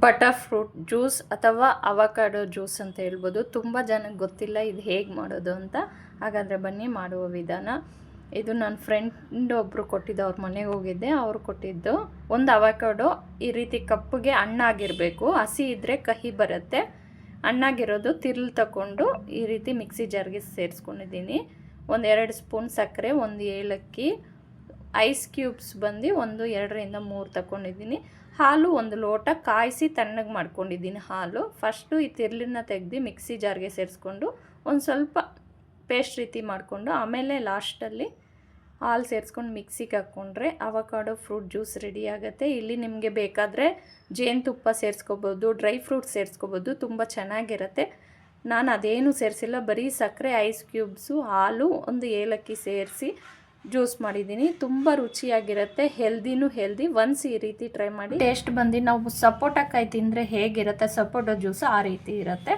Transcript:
Butter fruit juice ಅಥವಾ avocado juice ಅಂತ ಹೇಳ್ಬೋದು. ತುಂಬ ಜನಕ್ಕೆ ಗೊತ್ತಿಲ್ಲ ಇದು ಹೇಗೆ ಮಾಡೋದು ಅಂತ. ಹಾಗಾದರೆ ಬನ್ನಿ ಮಾಡುವ ವಿಧಾನ. ಇದು ನನ್ನ ಫ್ರೆಂಡ್ ಒಬ್ಬರು ಕೊಟ್ಟಿದ್ದು, ಅವ್ರ ಮನೆಗೆ ಹೋಗಿದ್ದೆ, ಅವ್ರು ಕೊಟ್ಟಿದ್ದು. ಒಂದು ಅವಕಾಡೋ ಈ ರೀತಿ ಕಪ್ಪಗೆ ಹಣ್ಣಾಗಿರಬೇಕು, ಹಸಿ ಇದ್ದರೆ ಕಹಿ ಬರುತ್ತೆ. ಹಣ್ಣಾಗಿರೋದು ತಿರ್ಲು ತಗೊಂಡು ಈ ರೀತಿ ಮಿಕ್ಸಿ ಜಾರ್ಗೆ ಸೇರಿಸ್ಕೊಂಡಿದ್ದೀನಿ. 1-2 ಸ್ಪೂನ್ ಸಕ್ಕರೆ, 1 ಏಲಕ್ಕಿ, ಐಸ್ ಕ್ಯೂಬ್ಸ್ ಬಂದು 2ರಿಂದ 3 ತಗೊಂಡಿದ್ದೀನಿ. ಹಾಲು 1 ಲೋಟ ಕಾಯಿಸಿ ತಣ್ಣಗೆ ಮಾಡ್ಕೊಂಡಿದ್ದೀನಿ. ಹಾಲು ಫಸ್ಟು ಈ ತಿರ್ಲನ್ನ ತೆಗೆದು ಮಿಕ್ಸಿ ಜಾರ್ಗೆ ಸೇರಿಸ್ಕೊಂಡು ಒಂದು ಸ್ವಲ್ಪ ಪೇಸ್ಟ್ ರೀತಿ ಮಾಡಿಕೊಂಡು ಆಮೇಲೆ ಲಾಸ್ಟಲ್ಲಿ ಹಾಲು ಸೇರಿಸ್ಕೊಂಡು ಮಿಕ್ಸಿಗೆ ಹಾಕ್ಕೊಂಡ್ರೆ ಅವಕಾಡೋ ಫ್ರೂಟ್ ಜ್ಯೂಸ್ ರೆಡಿ ಆಗುತ್ತೆ. ಇಲ್ಲಿ ನಿಮಗೆ ಬೇಕಾದರೆ ಜೇನುತುಪ್ಪ ಸೇರಿಸ್ಕೋಬೋದು, ಡ್ರೈ ಫ್ರೂಟ್ ಸೇರಿಸ್ಕೋಬೋದು, ತುಂಬ ಚೆನ್ನಾಗಿರುತ್ತೆ. ನಾನು ಅದೇನು ಸೇರಿಸಿಲ್ಲ, ಬರೀ ಸಕ್ಕರೆ, ಐಸ್ ಕ್ಯೂಬ್ಸು, ಹಾಲು, 1 ಏಲಕ್ಕಿ ಸೇರಿಸಿ ಜ್ಯೂಸ್ ಮಾಡಿದ್ದೀನಿ. ತುಂಬ ರುಚಿಯಾಗಿರುತ್ತೆ, ಹೆಲ್ದಿನೂ ಹೆಲ್ದಿ. ಒನ್ಸ್ ಈ ರೀತಿ ಟ್ರೈ ಮಾಡಿ. ಟೇಸ್ಟ್ ಬಂದು ನಾವು ಸಪೋಟ ಕಾಯಿ ತಿಂದರೆ ಹೇಗಿರುತ್ತೆ ಸಪೋಟ ಜ್ಯೂಸು ಆ ರೀತಿ ಇರುತ್ತೆ.